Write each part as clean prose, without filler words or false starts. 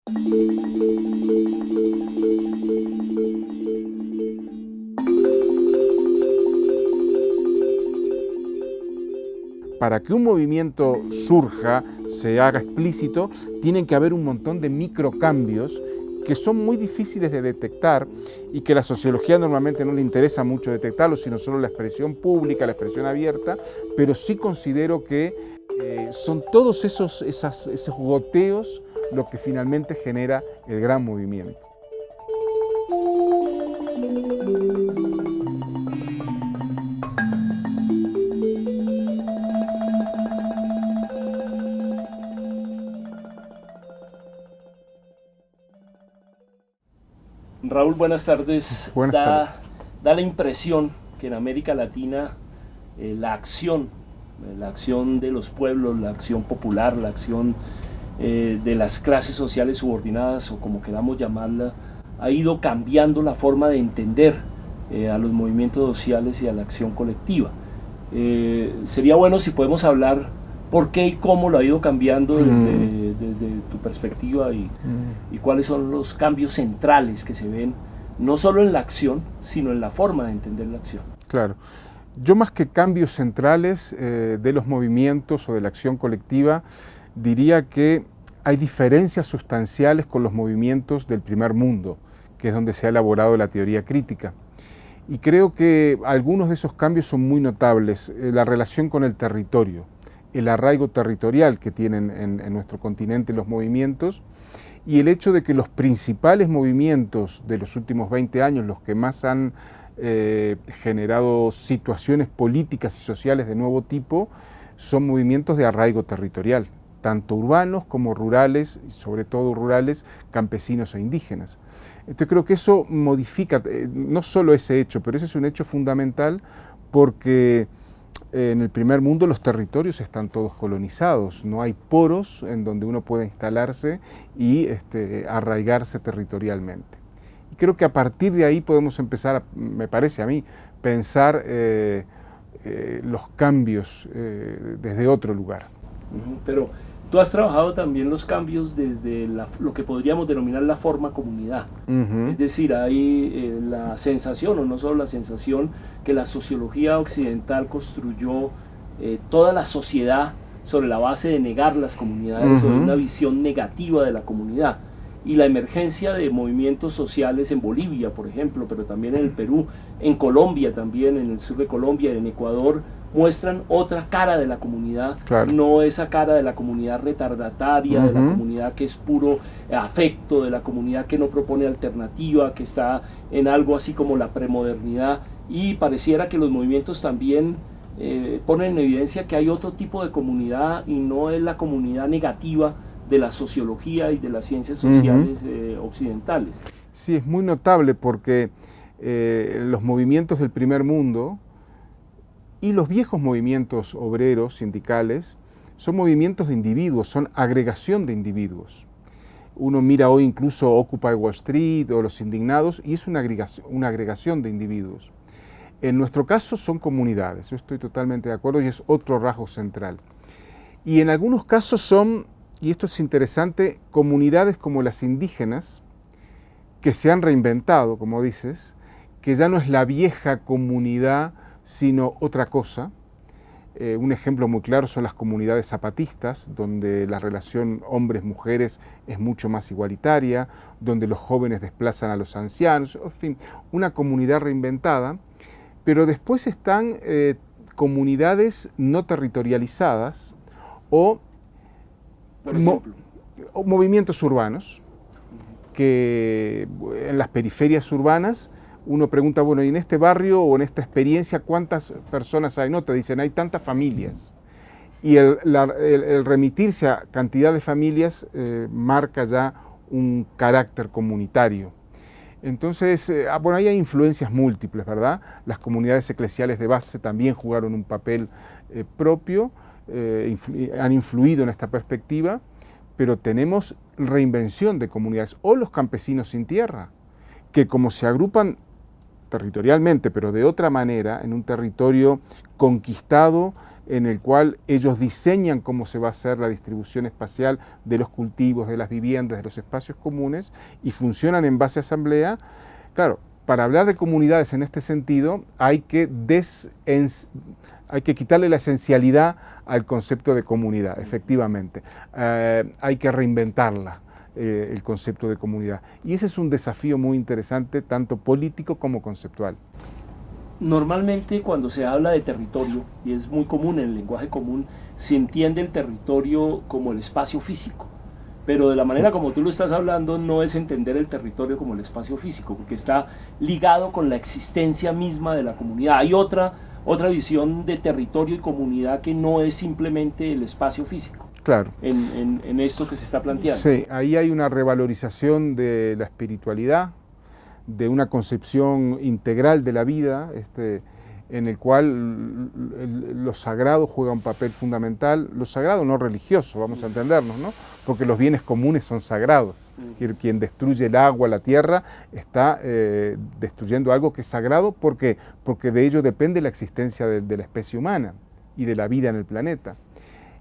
Para que un movimiento surja, se haga explícito, tienen que haber un montón de microcambios que son muy difíciles de detectar y que la sociología normalmente no le interesa mucho detectarlos, sino solo la expresión pública, la expresión abierta, pero sí considero que son todos esos goteos lo que finalmente genera el gran movimiento. Raúl, buenas tardes. Buenas tardes. Da la impresión que en América Latina la acción de los pueblos, la acción popular, la acción de las clases sociales subordinadas, o como queramos llamarla, ha ido cambiando la forma de entender a los movimientos sociales y a la acción colectiva. Sería bueno si podemos hablar por qué y cómo lo ha ido cambiando desde tu perspectiva y cuáles son los cambios centrales que se ven, no solo en la acción, sino en la forma de entender la acción. Claro. Yo, más que cambios centrales de los movimientos o de la acción colectiva, diría que hay diferencias sustanciales con los movimientos del primer mundo, que es donde se ha elaborado la teoría crítica. Y creo que algunos de esos cambios son muy notables. La relación con el territorio, el arraigo territorial que tienen en nuestro continente los movimientos, y el hecho de que los principales movimientos de los últimos 20 años, los que más han generado situaciones políticas y sociales de nuevo tipo, son movimientos de arraigo territorial, tanto urbanos como rurales, y sobre todo rurales, campesinos e indígenas. Entonces creo que eso modifica, no solo ese hecho, pero ese es un hecho fundamental, porque en el primer mundo los territorios están todos colonizados, no hay poros en donde uno pueda instalarse y arraigarse territorialmente. Y creo que a partir de ahí podemos empezar, me parece a mí, pensar los cambios desde otro lugar. Pero tú has trabajado también los cambios desde lo que podríamos denominar la forma comunidad. Es decir, hay la sensación, o no solo la sensación, que la sociología occidental construyó toda la sociedad sobre la base de negar las comunidades, sobre una visión negativa de la comunidad. Y la emergencia de movimientos sociales en Bolivia, por ejemplo, pero también en el Perú, en Colombia también, en el sur de Colombia, en Ecuador, muestran otra cara de la comunidad, claro, no esa cara de la comunidad retardataria, de la comunidad que es puro afecto, de la comunidad que no propone alternativa, que está en algo así como la premodernidad, y pareciera que los movimientos también ponen en evidencia que hay otro tipo de comunidad y no es la comunidad negativa de la sociología y de las ciencias sociales occidentales. Sí, es muy notable porque los movimientos del primer mundo y los viejos movimientos obreros, sindicales, son movimientos de individuos, son agregación de individuos. Uno mira hoy incluso Occupy Wall Street o Los Indignados y es una agregación de individuos. En nuestro caso son comunidades, yo estoy totalmente de acuerdo y es otro rasgo central. Y en algunos casos son, y esto es interesante, comunidades como las indígenas, que se han reinventado, como dices, que ya no es la vieja comunidad, sino otra cosa. Un ejemplo muy claro son las comunidades zapatistas, donde la relación hombres-mujeres es mucho más igualitaria, donde los jóvenes desplazan a los ancianos, en fin, una comunidad reinventada. Pero después están comunidades no territorializadas o movimientos urbanos, que en las periferias urbanas uno pregunta, bueno, ¿y en este barrio o en esta experiencia cuántas personas hay? No, te dicen, hay tantas familias. Y el remitirse a cantidad de familias marca ya un carácter comunitario. Entonces, bueno, ahí hay influencias múltiples, ¿verdad? Las comunidades eclesiales de base también jugaron un papel propio, han influido en esta perspectiva, pero tenemos reinvención de comunidades, o los campesinos sin tierra, que como se agrupan territorialmente, pero de otra manera, en un territorio conquistado en el cual ellos diseñan cómo se va a hacer la distribución espacial de los cultivos, de las viviendas, de los espacios comunes, y funcionan en base a asamblea. Claro, para hablar de comunidades en este sentido hay que quitarle la esencialidad al concepto de comunidad, efectivamente. Hay que reinventarla, el concepto de comunidad. Y ese es un desafío muy interesante, tanto político como conceptual. Normalmente cuando se habla de territorio, y es muy común en el lenguaje común, se entiende el territorio como el espacio físico. Pero de la manera como tú lo estás hablando, no es entender el territorio como el espacio físico, porque está ligado con la existencia misma de la comunidad. Hay otra visión de territorio y comunidad que no es simplemente el espacio físico. Claro. En esto que se está planteando. Sí, ahí hay una revalorización de la espiritualidad, de una concepción integral de la vida, en el cual lo sagrado juega un papel fundamental, lo sagrado no religioso, vamos a entendernos, ¿no? Porque los bienes comunes son sagrados. Quien destruye el agua, la tierra, está destruyendo algo que es sagrado porque de ello depende la existencia de la especie humana y de la vida en el planeta.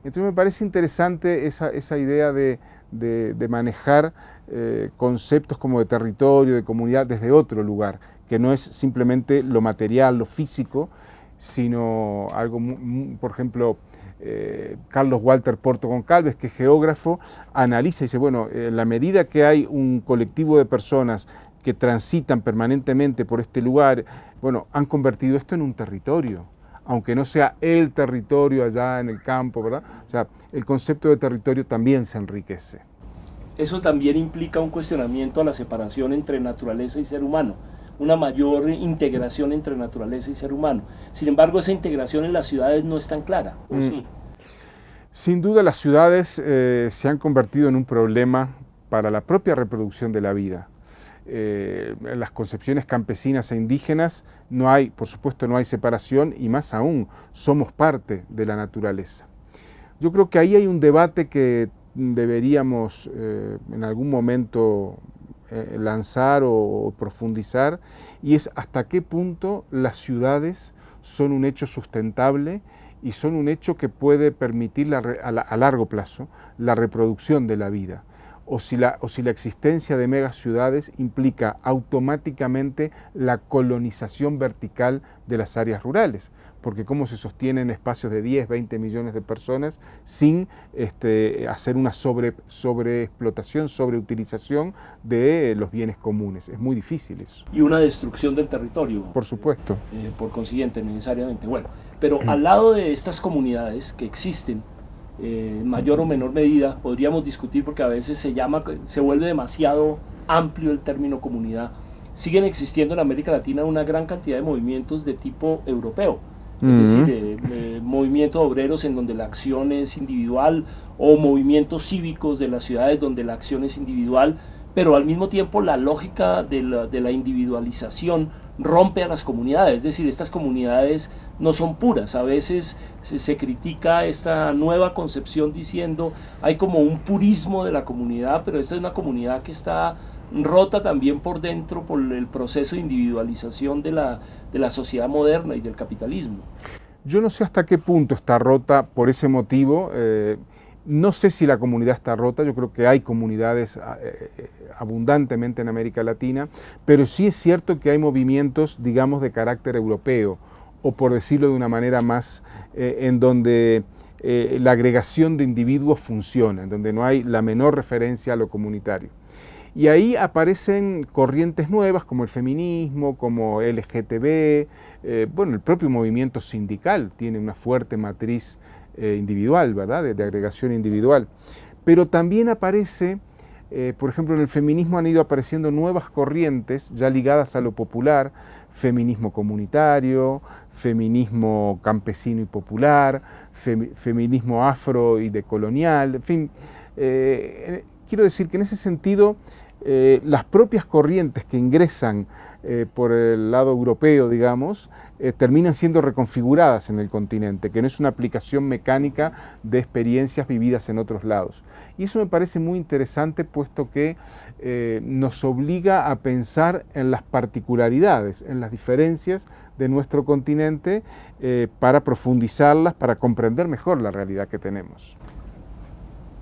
Entonces me parece interesante esa idea de manejar conceptos como de territorio, de comunidad, desde otro lugar, que no es simplemente lo material, lo físico, sino algo, por ejemplo, Carlos Walter Porto Goncalves, que es geógrafo, analiza y dice, bueno, en la medida que hay un colectivo de personas que transitan permanentemente por este lugar, bueno, han convertido esto en un territorio, aunque no sea el territorio allá en el campo, ¿verdad? O sea, el concepto de territorio también se enriquece. Eso también implica un cuestionamiento a la separación entre naturaleza y ser humano, una mayor integración entre naturaleza y ser humano. Sin embargo, esa integración en las ciudades no es tan clara, ¿o sí? Sin duda las ciudades se han convertido en un problema para la propia reproducción de la vida. En las concepciones campesinas e indígenas no hay, por supuesto, no hay separación y más aún, somos parte de la naturaleza. Yo creo que ahí hay un debate que deberíamos en algún momento lanzar o profundizar, y es hasta qué punto las ciudades son un hecho sustentable y son un hecho que puede permitir a largo plazo la reproducción de la vida. O si la existencia de megaciudades implica automáticamente la colonización vertical de las áreas rurales, porque cómo se sostienen espacios de 10, 20 millones de personas sin hacer una sobreexplotación, sobreutilización de los bienes comunes. Es muy difícil eso. Y una destrucción del territorio. Por supuesto. Por consiguiente, necesariamente. Bueno, pero al lado de estas comunidades que existen, en mayor o menor medida, podríamos discutir porque a veces se vuelve demasiado amplio el término comunidad. Siguen existiendo en América Latina una gran cantidad de movimientos de tipo europeo, es decir, movimientos obreros en donde la acción es individual, o movimientos cívicos de las ciudades donde la acción es individual, pero al mismo tiempo la lógica de la individualización rompe a las comunidades, es decir, estas comunidades no son puras. A veces se critica esta nueva concepción diciendo hay como un purismo de la comunidad, pero esta es una comunidad que está rota también por dentro por el proceso de individualización de la sociedad moderna y del capitalismo. Yo no sé hasta qué punto está rota por ese motivo. No sé si la comunidad está rota, yo creo que hay comunidades abundantemente en América Latina, pero sí es cierto que hay movimientos, digamos, de carácter europeo, o por decirlo de una manera más, en donde la agregación de individuos funciona, en donde no hay la menor referencia a lo comunitario. Y ahí aparecen corrientes nuevas como el feminismo, como LGTB, bueno, el propio movimiento sindical tiene una fuerte matriz individual, ¿verdad?, de agregación individual. Pero también aparece, por ejemplo, en el feminismo han ido apareciendo nuevas corrientes ya ligadas a lo popular, feminismo comunitario, feminismo campesino y popular, feminismo afro y decolonial, en fin. Quiero decir que en ese sentido las propias corrientes que ingresan por el lado europeo, digamos, terminan siendo reconfiguradas en el continente, que no es una aplicación mecánica de experiencias vividas en otros lados. Y eso me parece muy interesante, puesto que nos obliga a pensar en las particularidades, en las diferencias de nuestro continente, para profundizarlas, para comprender mejor la realidad que tenemos.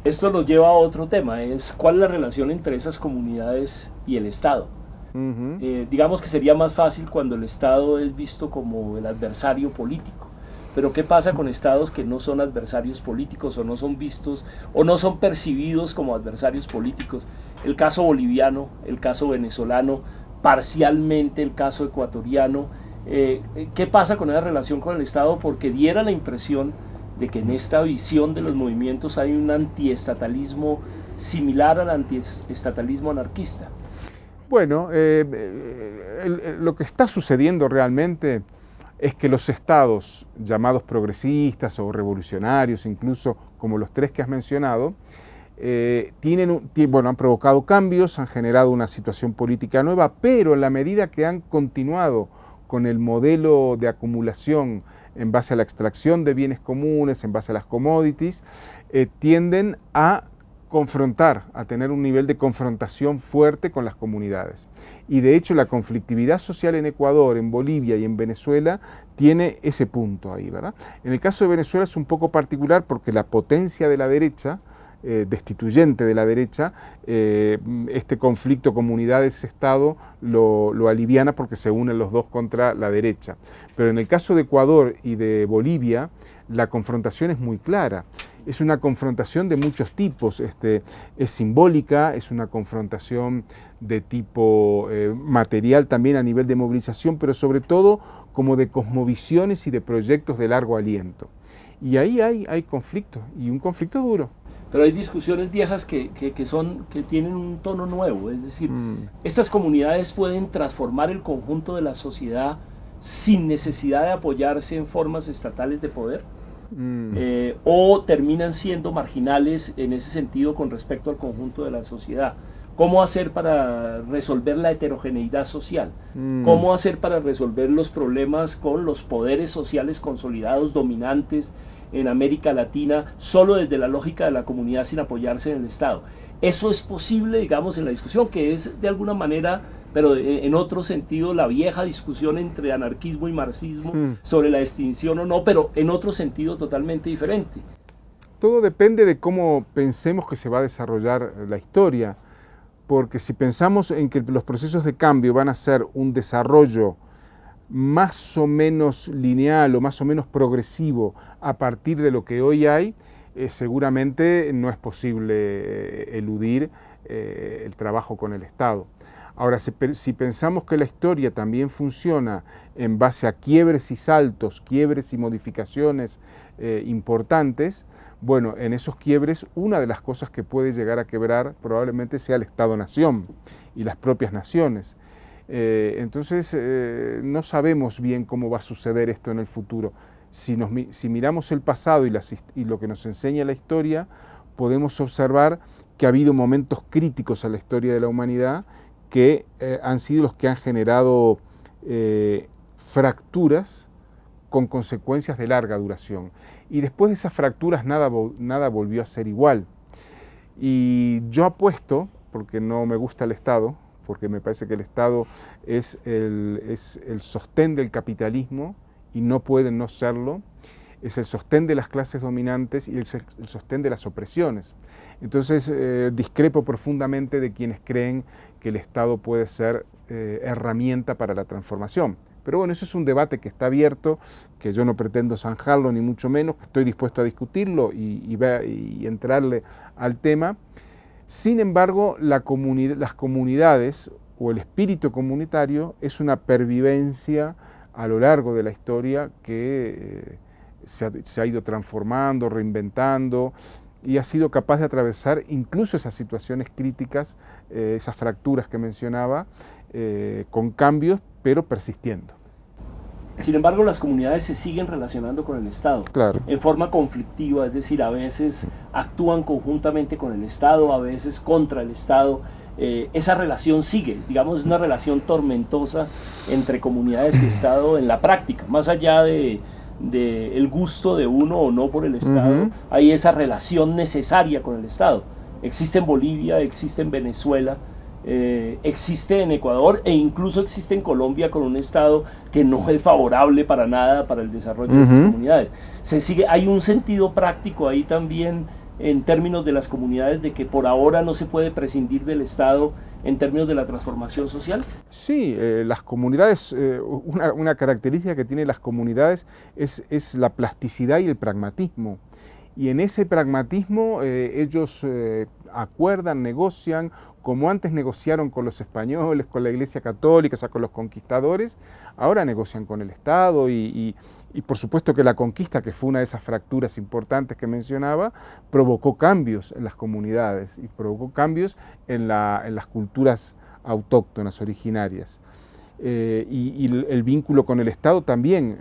Esto nos lleva a otro tema, es cuál es la relación entre esas comunidades y el Estado. Digamos que sería más fácil cuando el Estado es visto como el adversario político, pero ¿qué pasa con estados que no son adversarios políticos o no son vistos o no son percibidos como adversarios políticos? El caso boliviano, el caso venezolano, parcialmente el caso ecuatoriano. ¿Qué pasa con esa relación con el Estado? Porque diera la impresión de que en esta visión de los movimientos hay un antiestatalismo similar al antiestatalismo anarquista. Bueno, lo que está sucediendo realmente es que los estados llamados progresistas o revolucionarios, incluso como los tres que has mencionado, han provocado cambios, han generado una situación política nueva, pero en la medida que han continuado con el modelo de acumulación en base a la extracción de bienes comunes, en base a las commodities, tienden a confrontar, a tener un nivel de confrontación fuerte con las comunidades. Y de hecho la conflictividad social en Ecuador, en Bolivia y en Venezuela tiene ese punto ahí, ¿verdad? En el caso de Venezuela es un poco particular porque la potencia de la derecha, destituyente de la derecha, este conflicto comunidades-Estado lo aliviana porque se unen los dos contra la derecha. Pero en el caso de Ecuador y de Bolivia, la confrontación es muy clara. Es una confrontación de muchos tipos, es simbólica, es una confrontación de tipo material también a nivel de movilización, pero sobre todo como de cosmovisiones y de proyectos de largo aliento. Y ahí hay conflicto, y un conflicto duro. Pero hay discusiones viejas que tienen un tono nuevo, es decir, estas comunidades pueden transformar el conjunto de la sociedad sin necesidad de apoyarse en formas estatales de poder, o terminan siendo marginales en ese sentido con respecto al conjunto de la sociedad. ¿Cómo hacer para resolver la heterogeneidad social? ¿Cómo hacer para resolver los problemas con los poderes sociales consolidados, dominantes en América Latina, solo desde la lógica de la comunidad sin apoyarse en el Estado? Eso es posible, digamos, en la discusión, que es de alguna manera, pero en otro sentido, la vieja discusión entre anarquismo y marxismo sobre la extinción o no, pero en otro sentido totalmente diferente. Todo depende de cómo pensemos que se va a desarrollar la historia, porque si pensamos en que los procesos de cambio van a ser un desarrollo más o menos lineal o más o menos progresivo a partir de lo que hoy hay, seguramente no es posible eludir el trabajo con el Estado. Ahora, si pensamos que la historia también funciona en base a quiebres y saltos, quiebres y modificaciones importantes, bueno, en esos quiebres una de las cosas que puede llegar a quebrar probablemente sea el Estado-nación y las propias naciones. Entonces no sabemos bien cómo va a suceder esto en el futuro. Si miramos el pasado y lo que nos enseña la historia, podemos observar que ha habido momentos críticos a la historia de la humanidad que han sido los que han generado fracturas con consecuencias de larga duración. Y después de esas fracturas nada volvió a ser igual. Y yo apuesto, porque no me gusta el Estado, porque me parece que el Estado es el sostén del capitalismo y no puede no serlo, es el sostén de las clases dominantes y el sostén de las opresiones. Entonces discrepo profundamente de quienes creen que el Estado puede ser herramienta para la transformación. Pero bueno, eso es un debate que está abierto, que yo no pretendo zanjarlo ni mucho menos, que estoy dispuesto a discutirlo y entrarle al tema. Sin embargo, las comunidades o el espíritu comunitario es una pervivencia a lo largo de la historia que se ha ido transformando, reinventando y ha sido capaz de atravesar incluso esas situaciones críticas, esas fracturas que mencionaba, con cambios, pero persistiendo. Sin embargo, las comunidades se siguen relacionando con el Estado, claro, en forma conflictiva, es decir, a veces actúan conjuntamente con el Estado, a veces contra el Estado. esa relación sigue, digamos, es una relación tormentosa entre comunidades y Estado en la práctica, más allá de el gusto de uno o no por el Estado, hay esa relación necesaria con el Estado. Existe en Bolivia, existe en Venezuela, existe en Ecuador e incluso existe en Colombia con un Estado que no es favorable para nada para el desarrollo de esas comunidades. Hay un sentido práctico ahí también en términos de las comunidades, de que por ahora no se puede prescindir del Estado en términos de la transformación social. Sí, las comunidades, una característica que tienen las comunidades es la plasticidad y el pragmatismo. Y en ese pragmatismo ellos acuerdan, negocian, como antes negociaron con los españoles, con la Iglesia Católica, o sea, con los conquistadores, ahora negocian con el Estado y por supuesto que la conquista, que fue una de esas fracturas importantes que mencionaba, provocó cambios en las comunidades y provocó cambios en las culturas autóctonas, originarias. Y el vínculo con el Estado también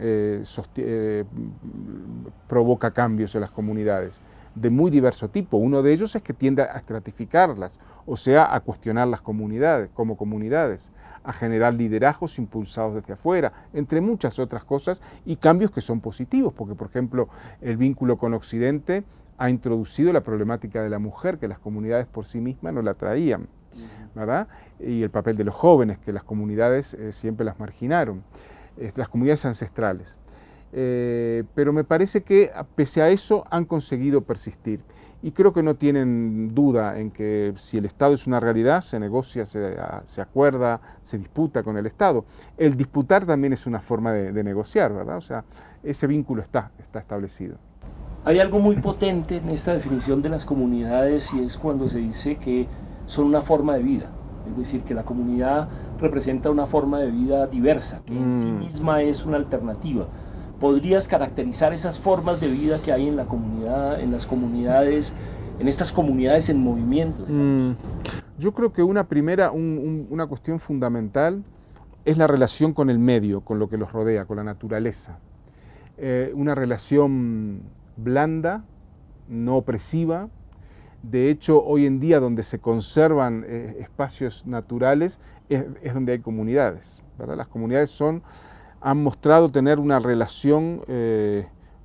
provoca cambios en las comunidades de muy diverso tipo. Uno de ellos es que tiende a estratificarlas, o sea, a cuestionar las comunidades como comunidades, a generar liderazgos impulsados desde afuera, entre muchas otras cosas, y cambios que son positivos, porque por ejemplo el vínculo con Occidente ha introducido la problemática de la mujer, que las comunidades por sí mismas no la traían, ¿verdad? Y el papel de los jóvenes, que las comunidades siempre las marginaron, las comunidades ancestrales. Pero me parece que pese a eso han conseguido persistir y creo que no tienen duda en que si el Estado es una realidad, se negocia, se acuerda, se disputa con el Estado. El disputar también es una forma de negociar, ¿verdad? O sea, ese vínculo está establecido. Hay algo muy potente en esta definición de las comunidades y es cuando se dice que son una forma de vida, es decir, que la comunidad representa una forma de vida diversa, que en sí misma es una alternativa. ¿Podrías caracterizar esas formas de vida que hay en la comunidad, en las comunidades, en estas comunidades en movimiento? Yo creo que una cuestión fundamental es la relación con el medio, con lo que los rodea, con la naturaleza. Una relación blanda, no opresiva. De hecho, hoy en día donde se conservan espacios naturales es donde hay comunidades, ¿verdad? Las comunidades han mostrado tener una relación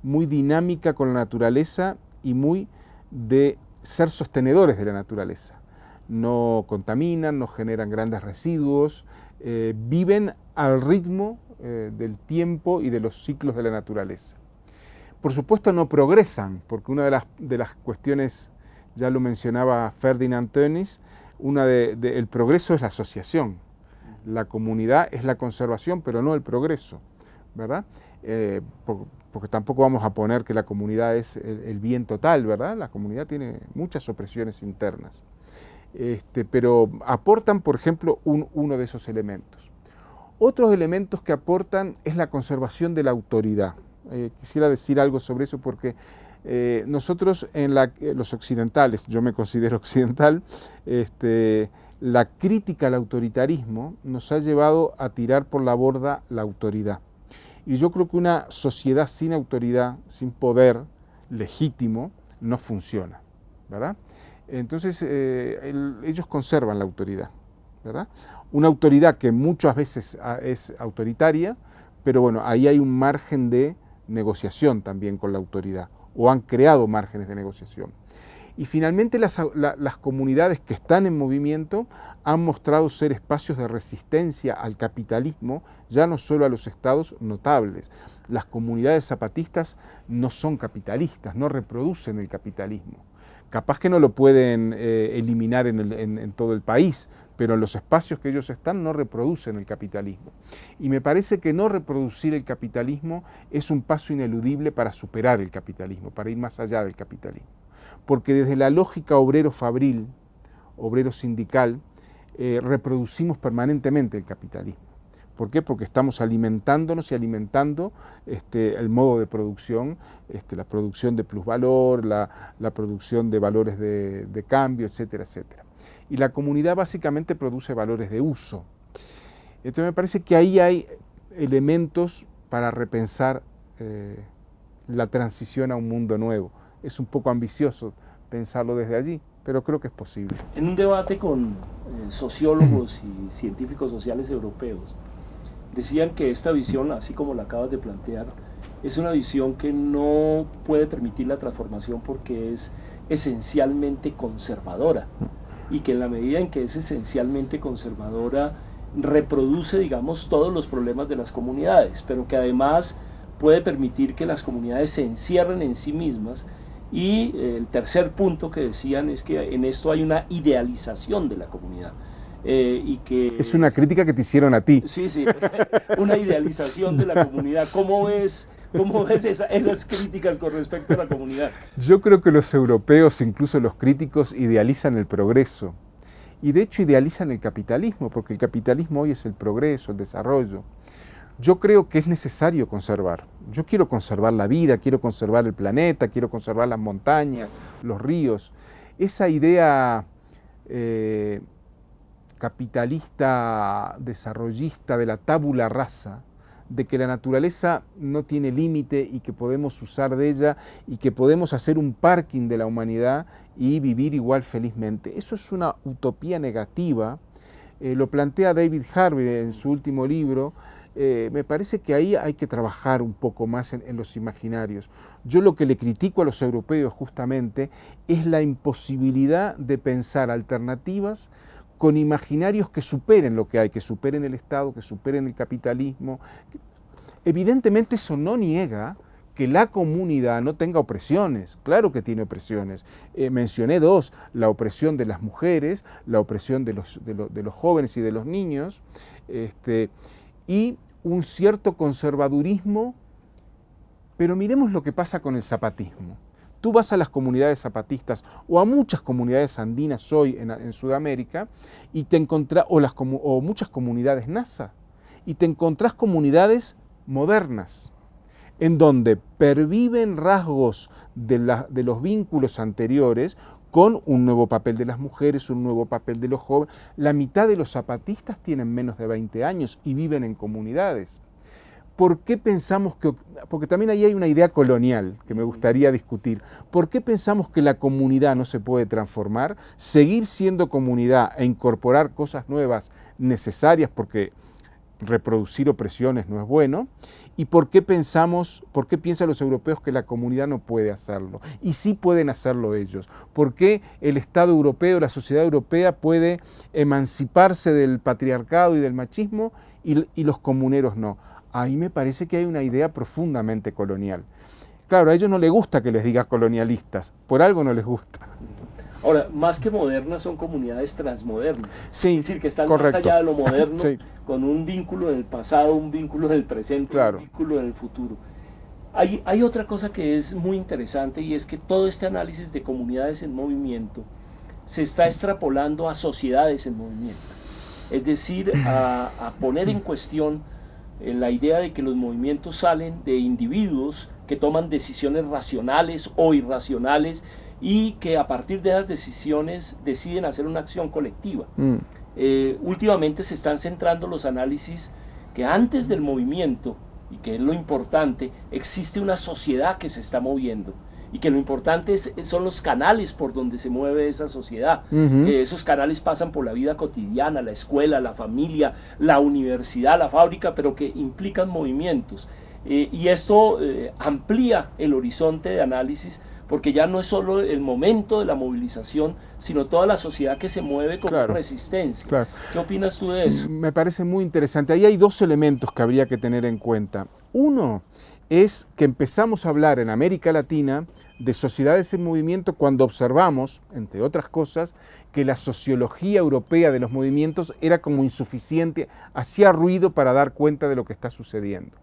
muy dinámica con la naturaleza y muy de ser sostenedores de la naturaleza. No contaminan, no generan grandes residuos, viven al ritmo del tiempo y de los ciclos de la naturaleza. Por supuesto no progresan, porque una de las cuestiones, ya lo mencionaba Ferdinand Tönnies, el progreso es la asociación. La comunidad es la conservación, pero no el progreso, ¿verdad? Porque tampoco vamos a poner que la comunidad es el bien total, ¿verdad? La comunidad tiene muchas opresiones internas, pero aportan, por ejemplo, uno de esos elementos. Otros elementos que aportan es la conservación de la autoridad. Quisiera decir algo sobre eso porque nosotros los occidentales, yo me considero occidental, la crítica al autoritarismo nos ha llevado a tirar por la borda la autoridad. Y yo creo que una sociedad sin autoridad, sin poder legítimo, no funciona, ¿verdad? Entonces, ellos conservan la autoridad, ¿verdad? Una autoridad que muchas veces es autoritaria, pero bueno, ahí hay un margen de negociación también con la autoridad, o han creado márgenes de negociación. Y finalmente las comunidades que están en movimiento han mostrado ser espacios de resistencia al capitalismo, ya no solo a los estados notables. Las comunidades zapatistas no son capitalistas, no reproducen el capitalismo. Capaz que no lo pueden eliminar en todo el país, pero en los espacios que ellos están no reproducen el capitalismo. Y me parece que no reproducir el capitalismo es un paso ineludible para superar el capitalismo, para ir más allá del capitalismo. Porque desde la lógica obrero-fabril, obrero-sindical, reproducimos permanentemente el capitalismo. ¿Por qué? Porque estamos alimentándonos y alimentando el modo de producción, la producción de plusvalor, la producción de valores de cambio, etcétera, etcétera. Y la comunidad básicamente produce valores de uso. Entonces me parece que ahí hay elementos para repensar la transición a un mundo nuevo. Es un poco ambicioso pensarlo desde allí, pero creo que es posible. En un debate con sociólogos y científicos sociales europeos, decían que esta visión, así como la acabas de plantear, es una visión que no puede permitir la transformación porque es esencialmente conservadora, y que en la medida en que es esencialmente conservadora reproduce, digamos, todos los problemas de las comunidades, pero que además puede permitir que las comunidades se encierren en sí mismas. Y el tercer punto que decían es que en esto hay una idealización de la comunidad. Y que, es una crítica que te hicieron a ti. Sí, sí, una idealización de la comunidad. ¿Cómo ves esas críticas con respecto a la comunidad? Yo creo que los europeos, incluso los críticos, idealizan el progreso. Y de hecho idealizan el capitalismo, porque el capitalismo hoy es el progreso, el desarrollo. Yo creo que es necesario conservar. Yo quiero conservar la vida, quiero conservar el planeta, quiero conservar las montañas, los ríos. Esa idea capitalista, desarrollista de la tabula rasa, de que la naturaleza no tiene límite y que podemos usar de ella y que podemos hacer un parking de la humanidad y vivir igual felizmente. Eso es una utopía negativa. Lo plantea David Harvey en su último libro. Me parece que ahí hay que trabajar un poco más en los imaginarios. Yo lo que le critico a los europeos justamente es la imposibilidad de pensar alternativas con imaginarios que superen lo que hay, que superen el Estado, que superen el capitalismo. Evidentemente eso no niega que la comunidad no tenga opresiones, claro que tiene opresiones. Mencioné dos: la opresión de las mujeres, la opresión de los jóvenes y de los niños, y un cierto conservadurismo, pero miremos lo que pasa con el zapatismo. Tú vas a las comunidades zapatistas o a muchas comunidades andinas hoy en Sudamérica y te encontrás, o muchas comunidades NASA, y te encontrás comunidades modernas, en donde perviven rasgos de los vínculos anteriores, con un nuevo papel de las mujeres, un nuevo papel de los jóvenes. La mitad de los zapatistas tienen menos de 20 años y viven en comunidades. ¿Por qué pensamos que, porque también ahí hay una idea colonial que me gustaría discutir, ¿por qué pensamos que la comunidad no se puede transformar, seguir siendo comunidad e incorporar cosas nuevas necesarias, porque reproducir opresiones no es bueno? ¿Y por qué piensan los europeos que la comunidad no puede hacerlo? Y sí pueden hacerlo ellos. ¿Por qué el Estado europeo, la sociedad europea puede emanciparse del patriarcado y del machismo y los comuneros no? Ahí me parece que hay una idea profundamente colonial. Claro, a ellos no les gusta que les diga colonialistas, por algo no les gusta. Ahora, más que modernas, son comunidades transmodernas. Sí, es decir, que están correcto. más allá de lo moderno, sí. Con un vínculo del pasado, un vínculo del presente, claro. Un vínculo del futuro. Hay otra cosa que es muy interesante, y es que todo este análisis de comunidades en movimiento se está extrapolando a sociedades en movimiento. Es decir, a poner en cuestión la idea de que los movimientos salen de individuos que toman decisiones racionales o irracionales y que a partir de esas decisiones deciden hacer una acción colectiva. Últimamente se están centrando los análisis que antes del movimiento, y que es lo importante, existe una sociedad que se está moviendo, y que lo importante son los canales por donde se mueve esa sociedad. Que esos canales pasan por la vida cotidiana, la escuela, la familia, la universidad, la fábrica, pero que implican movimientos. Y esto amplía el horizonte de análisis, porque ya no es solo el momento de la movilización, sino toda la sociedad que se mueve con resistencia. Claro. ¿Qué opinas tú de eso? Me parece muy interesante. Ahí hay dos elementos que habría que tener en cuenta. Uno es que empezamos a hablar en América Latina de sociedades en movimiento cuando observamos, entre otras cosas, que la sociología europea de los movimientos era como insuficiente, hacía ruido para dar cuenta de lo que está sucediendo.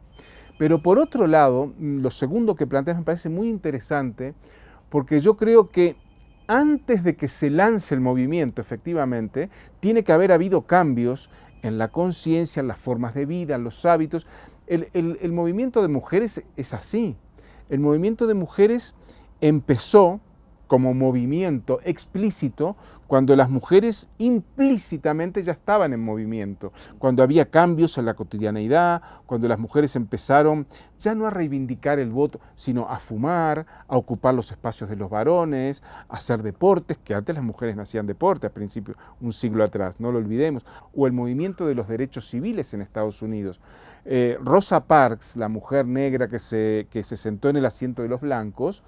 Pero por otro lado, lo segundo que planteas me parece muy interesante, porque yo creo que antes de que se lance el movimiento, efectivamente, tiene que haber habido cambios en la conciencia, en las formas de vida, en los hábitos. El movimiento de mujeres es así. El movimiento de mujeres empezó como movimiento explícito cuando las mujeres implícitamente ya estaban en movimiento, cuando había cambios en la cotidianeidad, cuando las mujeres empezaron ya no a reivindicar el voto, sino a fumar, a ocupar los espacios de los varones, a hacer deportes, que antes las mujeres no hacían deporte, a principio, un siglo atrás, no lo olvidemos, o el movimiento de los derechos civiles en Estados Unidos. Rosa Parks, la mujer negra que se sentó en el asiento de los blancos,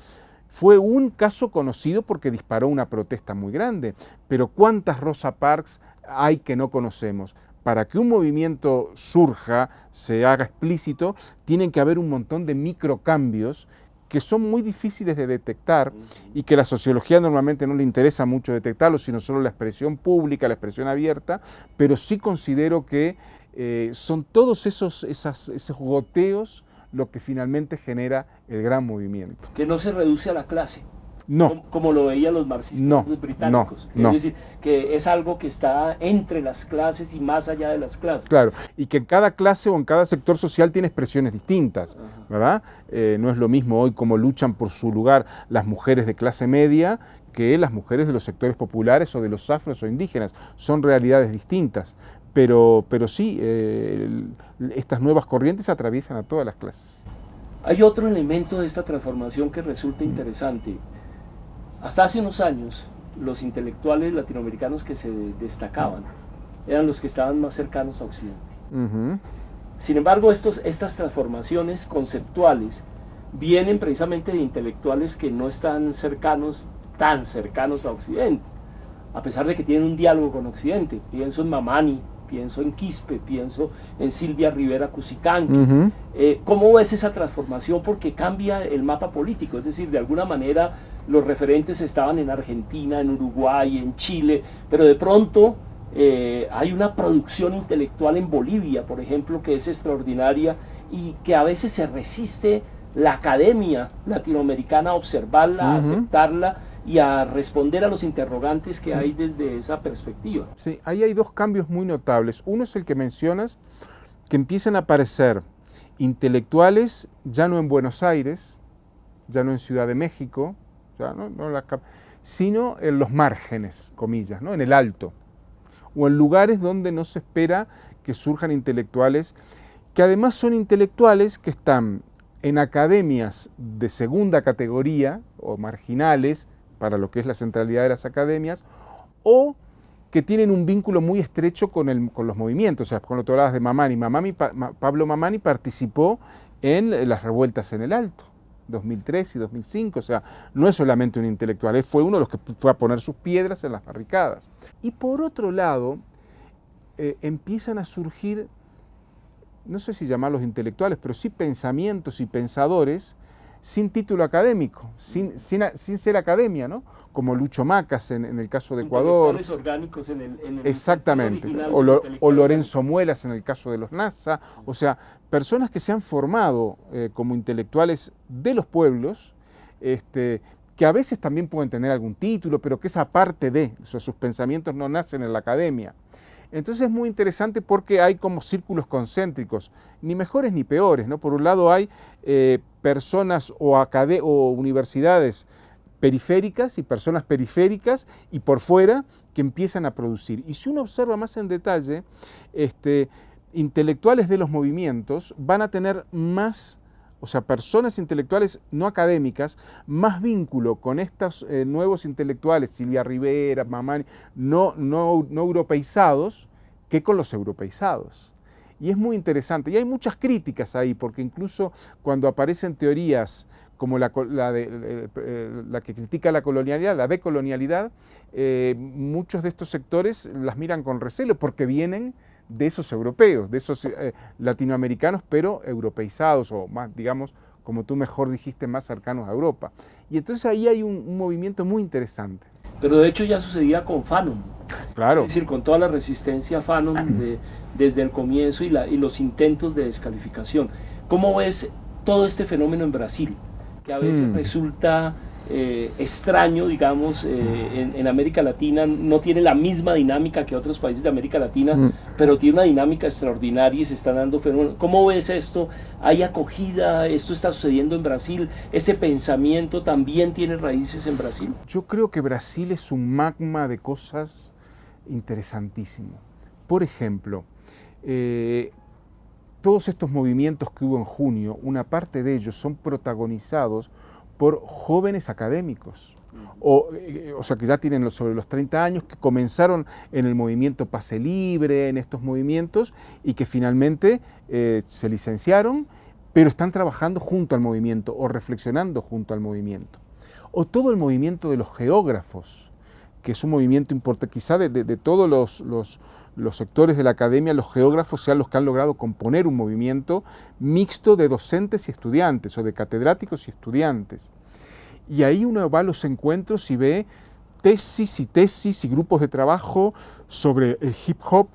fue un caso conocido porque disparó una protesta muy grande, pero ¿cuántas Rosa Parks hay que no conocemos? Para que un movimiento surja, se haga explícito, tienen que haber un montón de microcambios que son muy difíciles de detectar y que la sociología normalmente no le interesa mucho detectarlos, sino solo la expresión pública, la expresión abierta, pero sí considero que son todos esos goteos lo que finalmente genera el gran movimiento. Que no se reduce a la clase. No. Como lo veían los marxistas británicos. No. Es decir, que es algo que está entre las clases y más allá de las clases. Claro, y que en cada clase o en cada sector social tiene expresiones distintas, ¿verdad? No es lo mismo hoy como luchan por su lugar las mujeres de clase media que las mujeres de los sectores populares o de los afros o indígenas. Son realidades distintas. Pero sí, estas nuevas corrientes atraviesan a todas las clases. Hay otro elemento de esta transformación que resulta interesante. Hasta hace unos años, los intelectuales latinoamericanos que se destacaban eran los que estaban más cercanos a Occidente. Sin embargo, estas transformaciones conceptuales vienen precisamente de intelectuales que no están tan cercanos a Occidente, a pesar de que tienen un diálogo con Occidente. Pienso en Mamani, pienso en Quispe, pienso en Silvia Rivera Cusicanqui. ¿Cómo ves esa transformación? Porque cambia el mapa político, es decir, de alguna manera los referentes estaban en Argentina, en Uruguay, en Chile, pero de pronto hay una producción intelectual en Bolivia, por ejemplo, que es extraordinaria y que a veces se resiste la academia latinoamericana a observarla, a aceptarla y a responder a los interrogantes que hay desde esa perspectiva. Sí, ahí hay dos cambios muy notables. Uno es el que mencionas, que empiezan a aparecer intelectuales ya no en Buenos Aires, ya no en Ciudad de México, ya sino en los márgenes, comillas, ¿no? En el alto, o en lugares donde no se espera que surjan intelectuales, que además son intelectuales que están en academias de segunda categoría o marginales, para lo que es la centralidad de las academias, o que tienen un vínculo muy estrecho con los movimientos. O sea, cuando tú hablabas de Mamani, Pablo Mamani participó en las revueltas en el Alto, 2003 y 2005, o sea, no es solamente un intelectual, él fue uno de los que fue a poner sus piedras en las barricadas. Y por otro lado, empiezan a surgir, no sé si llamarlos intelectuales, pero sí pensamientos y pensadores sin título académico, sin ser academia, ¿no? Como Lucho Macas en el caso de Ecuador. Intelectuales orgánicos en el exactamente, o Lorenzo Muelas en el caso de los NASA, o sea, personas que se han formado como intelectuales de los pueblos, que a veces también pueden tener algún título, pero que esa parte o sea, sus pensamientos no nacen en la academia. Entonces es muy interesante porque hay como círculos concéntricos, ni mejores ni peores, ¿no? Por un lado hay personas o universidades periféricas y personas periféricas y por fuera que empiezan a producir. Y si uno observa más en detalle, intelectuales de los movimientos van a tener más, o sea, personas intelectuales no académicas, más vínculo con estos nuevos intelectuales, Silvia Rivera, Mamani, no europeizados, que con los europeizados. Y es muy interesante. Y hay muchas críticas ahí, porque incluso cuando aparecen teorías como la que critica la colonialidad, la decolonialidad, muchos de estos sectores las miran con recelo, porque vienen de esos europeos, de esos latinoamericanos, pero europeizados, o más, digamos, como tú mejor dijiste, más cercanos a Europa. Y entonces ahí hay un movimiento muy interesante. Pero de hecho ya sucedía con Fanon. Claro. Es decir, con toda la resistencia a Fanon desde el comienzo y los intentos de descalificación. ¿Cómo ves todo este fenómeno en Brasil? Que a veces resulta extraño, digamos, en América Latina, no tiene la misma dinámica que otros países de América Latina, pero tiene una dinámica extraordinaria y se están dando fenómenos. ¿Cómo ves esto? ¿Hay acogida? ¿Esto está sucediendo en Brasil? ¿Ese pensamiento también tiene raíces en Brasil? Yo creo que Brasil es un magma de cosas interesantísimo. Por ejemplo, todos estos movimientos que hubo en junio, una parte de ellos son protagonizados por jóvenes académicos, o sea, que ya tienen sobre los 30 años, que comenzaron en el movimiento Pase Libre, en estos movimientos, y que finalmente se licenciaron, pero están trabajando junto al movimiento o reflexionando junto al movimiento. O todo el movimiento de los geógrafos, que es un movimiento importante, quizá de todos los sectores de la academia, los geógrafos sean los que han logrado componer un movimiento mixto de docentes y estudiantes, o de catedráticos y estudiantes. Y ahí uno va a los encuentros y ve tesis y grupos de trabajo sobre el hip hop,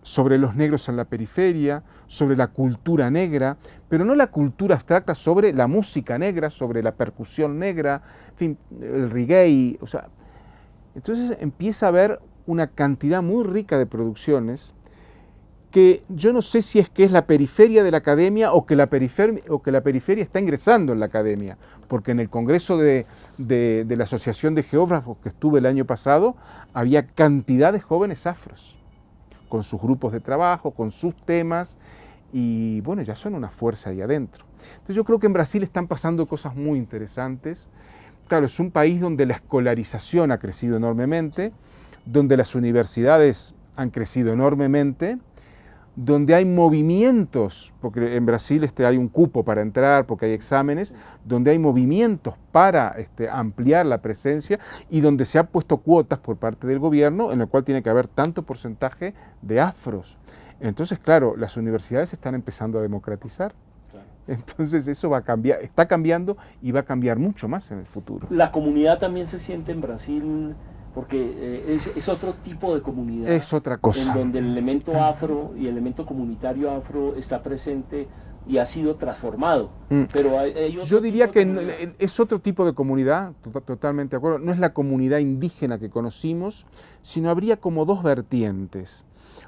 sobre los negros en la periferia, sobre la cultura negra, pero no la cultura abstracta, sobre la música negra, sobre la percusión negra, en fin, el reggae, o sea. Entonces empieza a haber una cantidad muy rica de producciones que yo no sé si es que es la periferia de la academia o que la periferia está ingresando en la academia, porque en el congreso de la Asociación de Geógrafos que estuve el año pasado, había cantidad de jóvenes afros, con sus grupos de trabajo, con sus temas, y bueno, ya son una fuerza ahí adentro. Entonces yo creo que en Brasil están pasando cosas muy interesantes. Claro, es un país donde la escolarización ha crecido enormemente, donde las universidades han crecido enormemente, donde hay movimientos, porque en Brasil hay un cupo para entrar, porque hay exámenes, donde hay movimientos para ampliar la presencia y donde se han puesto cuotas por parte del gobierno en el cual tiene que haber tanto porcentaje de afros. Entonces, claro, las universidades están empezando a democratizar. Entonces eso va a cambiar, está cambiando y va a cambiar mucho más en el futuro. La comunidad también se siente en Brasil, porque es otro tipo de comunidad. Es otra cosa. En donde el elemento afro y el elemento comunitario afro está presente y ha sido transformado. Pero yo diría que es otro tipo de comunidad, totalmente de acuerdo. No es la comunidad indígena que conocimos, sino habría como dos vertientes.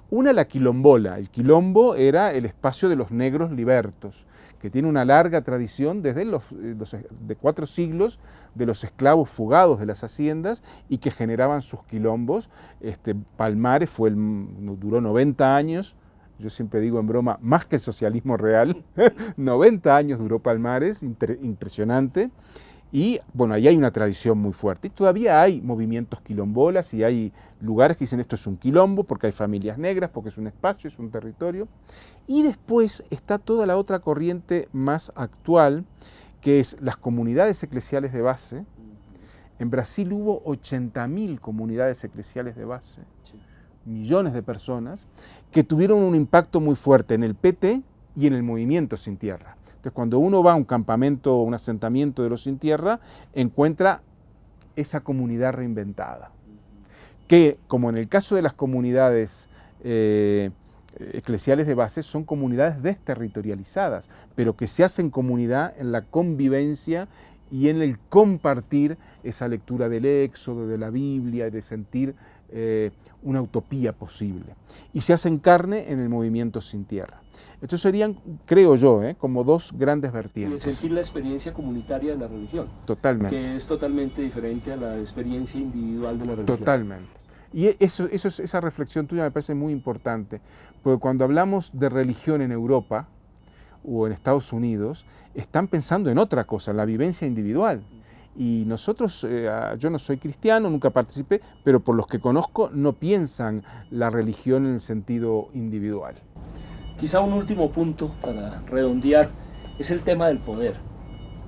Una, la quilombola. El quilombo era el espacio de los negros libertos, que tiene una larga tradición desde de 4 siglos de los esclavos fugados de las haciendas y que generaban sus quilombos. Palmares duró 90 años, yo siempre digo en broma, más que el socialismo real, 90 años duró Palmares, impresionante. Y bueno, ahí hay una tradición muy fuerte. Y todavía hay movimientos quilombolas y hay lugares que dicen esto es un quilombo porque hay familias negras, porque es un espacio, es un territorio. Y después está toda la otra corriente más actual, que es las comunidades eclesiales de base. En Brasil hubo 80.000 comunidades eclesiales de base, millones de personas, que tuvieron un impacto muy fuerte en el PT y en el movimiento Sin Tierra. Entonces, cuando uno va a un campamento o un asentamiento de los Sin Tierra, encuentra esa comunidad reinventada, que, como en el caso de las comunidades eclesiales de base, son comunidades desterritorializadas, pero que se hacen comunidad en la convivencia y en el compartir esa lectura del Éxodo, de la Biblia, de sentir una utopía posible. Y se hacen carne en el movimiento Sin Tierra. Estos serían, creo yo, como dos grandes vertientes. Y sentir la experiencia comunitaria de la religión. Totalmente. Que es totalmente diferente a la experiencia individual de la religión. Totalmente. Y esa reflexión tuya me parece muy importante, porque cuando hablamos de religión en Europa o en Estados Unidos, están pensando en otra cosa, en la vivencia individual. Y nosotros, yo no soy cristiano, nunca participé, pero por los que conozco no piensan la religión en el sentido individual. Quizá un último punto para redondear es el tema del poder.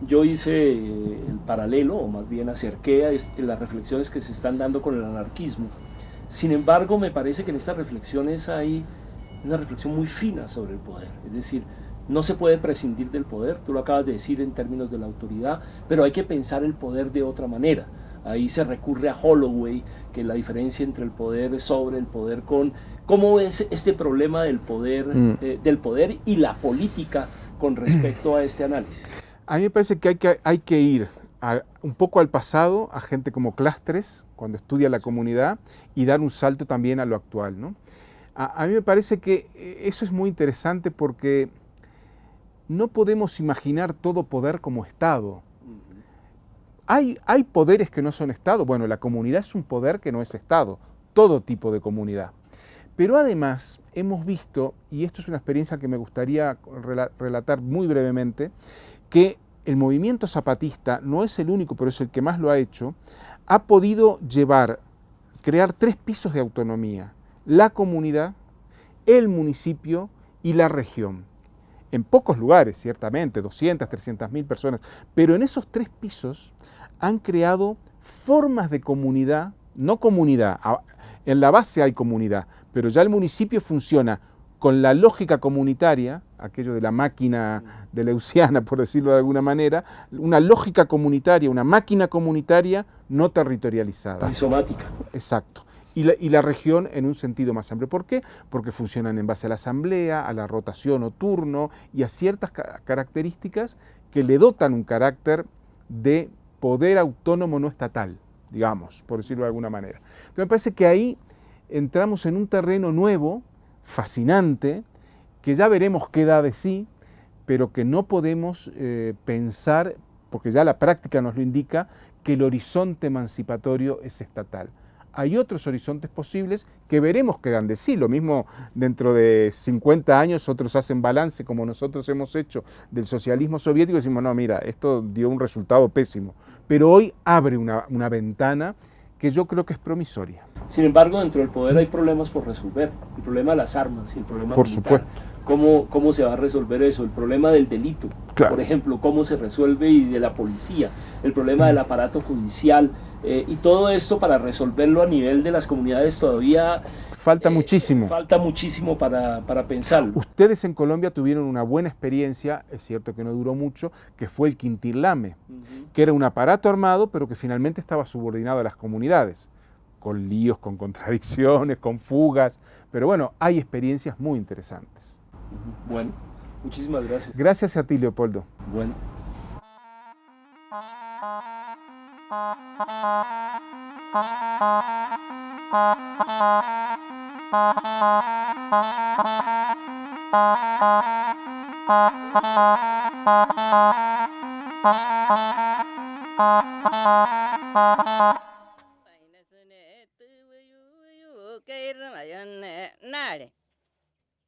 Yo hice el paralelo, o más bien acerqué a las reflexiones que se están dando con el anarquismo. Sin embargo, me parece que en estas reflexiones hay una reflexión muy fina sobre el poder. Es decir, no se puede prescindir del poder, tú lo acabas de decir en términos de la autoridad, pero hay que pensar el poder de otra manera. Ahí se recurre a Holloway, que la diferencia entre el poder sobre el poder con... ¿Cómo ves este problema del poder y la política con respecto a este análisis? A mí me parece que hay que ir un poco al pasado, a gente como Clastres, cuando estudia la comunidad, y dar un salto también a lo actual, ¿no? A mí me parece que eso es muy interesante porque no podemos imaginar todo poder como Estado. Hay poderes que no son Estado. Bueno, la comunidad es un poder que no es Estado, todo tipo de comunidad. Pero además hemos visto, y esto es una experiencia que me gustaría relatar muy brevemente, que el movimiento zapatista no es el único, pero es el que más lo ha hecho, ha podido crear 3 pisos de autonomía: la comunidad, el municipio y la región. En pocos lugares, ciertamente, 200, 300.000 personas, pero en esos 3 pisos han creado formas de comunidad, no comunidad, en la base hay comunidad, pero ya el municipio funciona con la lógica comunitaria, aquello de la máquina de Leuciana, por decirlo de alguna manera, una lógica comunitaria, una máquina comunitaria no territorializada. Rizomática. Exacto. Y la región en un sentido más amplio. ¿Por qué? Porque funcionan en base a la asamblea, a la rotación o turno y a ciertas características que le dotan un carácter de poder autónomo no estatal, digamos, por decirlo de alguna manera. Entonces me parece que ahí entramos en un terreno nuevo, fascinante, que ya veremos qué da de sí, pero que no podemos pensar, porque ya la práctica nos lo indica, que el horizonte emancipatorio es estatal. Hay otros horizontes posibles que veremos que dan de sí. Lo mismo dentro de 50 años otros hacen balance, como nosotros hemos hecho, del socialismo soviético y decimos, no, mira, esto dio un resultado pésimo. Pero hoy abre una ventana que yo creo que es promisoria. Sin embargo, dentro del poder hay problemas por resolver. El problema de las armas y el problema por militar. Supuesto. ¿Cómo se va a resolver eso? El problema del delito, claro. Por ejemplo, cómo se resuelve, y de la policía, el problema del aparato judicial, y todo esto para resolverlo a nivel de las comunidades todavía falta muchísimo. Falta muchísimo para pensarlo. Ustedes en Colombia tuvieron una buena experiencia, es cierto que no duró mucho, que fue el Quintirlame, que era un aparato armado, pero que finalmente estaba subordinado a las comunidades, con líos, con contradicciones, con fugas, pero bueno, hay experiencias muy interesantes. Bueno, muchísimas gracias. Gracias a ti, Leopoldo. Bueno. Nare